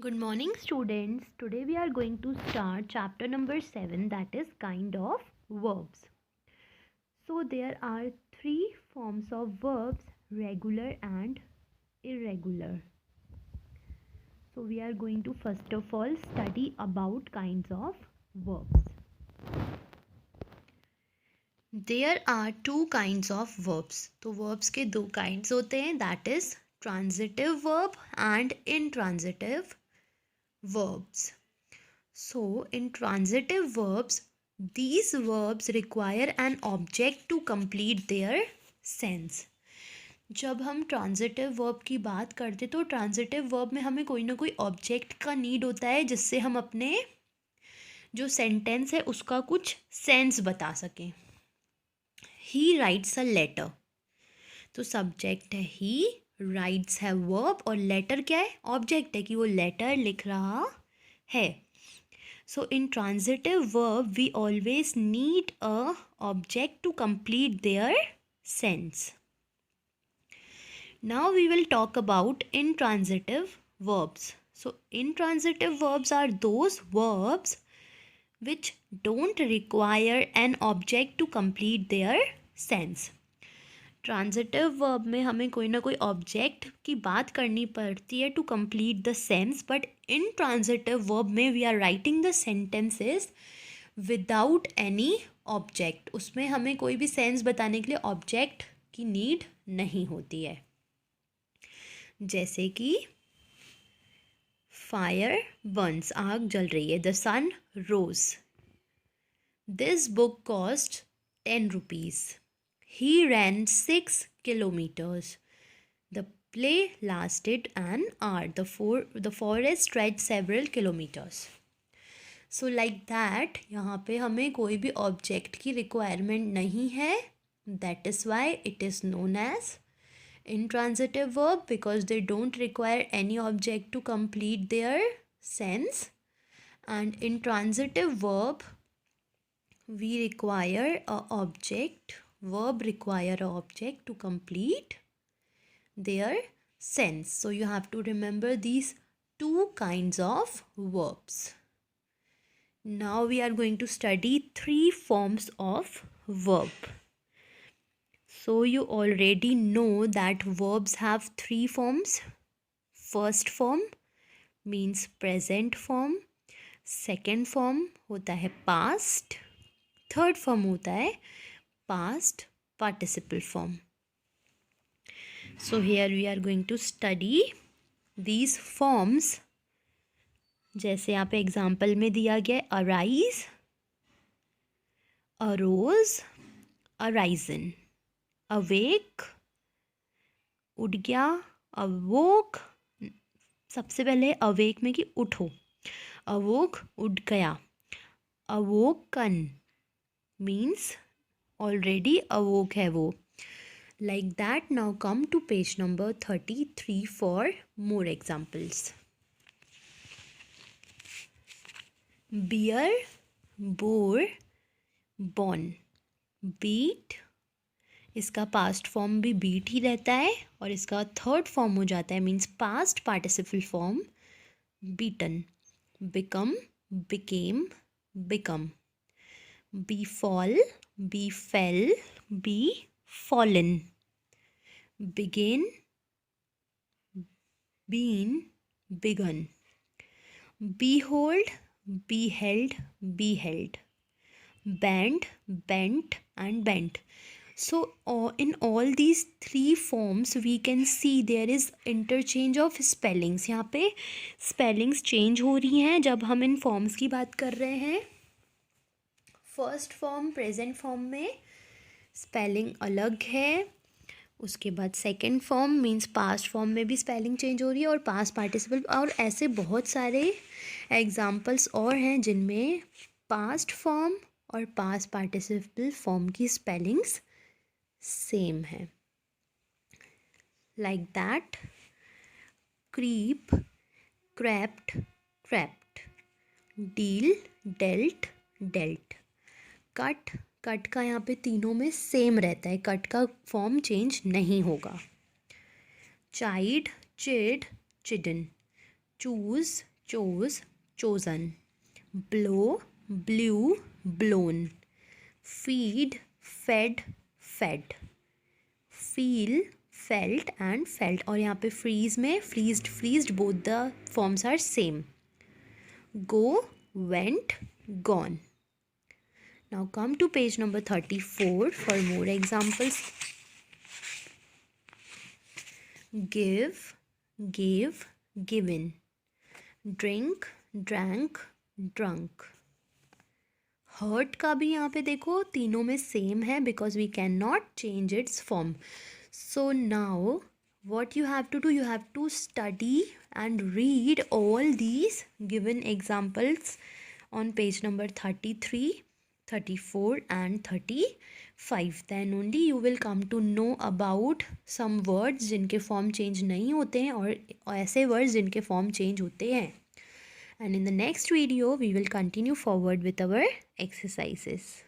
Good morning, students. Today we are going to start chapter number 7, that is kind of verbs. So, there are three forms of verbs, regular and irregular. So, we are going to first of all study about kinds of verbs. There are two kinds of verbs. तो verbs के दो kinds होते हैं, that is transitive verb and intransitive verbs. So, in transitive verbs, these verbs require an object to complete their sense. जब हम transitive verb की बात करते तो ट्रांजिटिव वर्ब में हमें कोई ना कोई ऑब्जेक्ट का नीड होता है जिससे हम अपने जो सेंटेंस है उसका कुछ सेंस बता सकें. ही राइट्स अ लेटर, तो सब्जेक्ट है ही, राइट्स है वर्ब और लेटर क्या है, ऑब्जेक्ट है कि वो लेटर लिख रहा है. So in transitive verb, we always need a object to complete their sense. Now we will talk about intransitive verbs. So intransitive verbs are those verbs which don't require an object to complete their sense. Transitive verb में हमें कोई ना कोई object की बात करनी पड़ती है to complete the sense, but intransitive verb में we are writing the sentences without any object. उसमें हमें कोई भी सेंस बताने के लिए ऑब्जेक्ट की नीड नहीं होती है. जैसे कि फायर बर्न्स, आग जल रही है. The sun rose. This book cost 10 rupees. He ran 6 kilometers. The play lasted an hour. The forest stretched several kilometers. So like that, यहाँ पे हमें कोई भी ऑब्जेक्ट की रिक्वायरमेंट नहीं है. That is why it is known as intransitive verb, because they don't require any object to complete their sense. And intransitive verb, we require a object. Verb require an object to complete their sense. So you have to remember these two kinds of verbs. Now we are going to study three forms of verb. So you already know that verbs have three forms. First form means present form. Second form होता है past. Third form होता है past participle form. So here we are going to study these forms. जैसे यहाँ पे example में दिया गया है अराइज, अरोज, अराइजन. अवेक, उठ गया, अवोक. सबसे पहले अवेक में कि उठो. अवोक उठ गया. अवोकन मीन्स ऑलरेडी अवोक है वो. Like that, now come to page number 33 for more examples. Bear, bore, born. Beat, इसका पास्ट फॉर्म भी बीट ही रहता है और इसका थर्ड फॉर्म हो जाता है, means past participle form beaten. Become, became, become. befall, befell, befallen. Begin, been, begun. Behold, beheld, beheld. Bend, bent and bent. So in all these three forms we can see there is interchange of spellings. यहाँ पे spellings change हो रही हैं जब हम इन forms की बात कर रहे हैं. फर्स्ट फॉर्म प्रेजेंट फॉर्म में स्पेलिंग अलग है. उसके बाद second form means past form में भी स्पेलिंग चेंज हो रही है और पास्ट पार्टिसिपल, और ऐसे बहुत सारे एग्जांपल्स और हैं जिनमें पास्ट फॉर्म और पास्ट पार्टिसिपल फॉर्म की स्पेलिंग्स सेम है. Like that, creep, crept, crept. Deal, dealt, dealt. Cut, cut का यहाँ पे तीनों में सेम रहता है, कट का फॉर्म चेंज नहीं होगा. चाइड, चिड, चिडन. choose, chose, chosen, blow, blew, blown, feed, fed, fed, feel, felt and felt. और यहाँ पे freeze में freezed, freezed, both the forms are same. Go, went, gone. Now come to page number 34 for more examples. Give, gave, given, drink, drank, drunk. Hurt का भी यहाँ पे देखो तीनों में सेम है because we can not change its form. So now what you have to study and read all these given examples on page number 33, 34 and 35. Then only you will come to know about some words जिनके form change नहीं होते हैं और ऐसे words जिनके form change होते हैं. And in the next video we will continue forward with our exercises.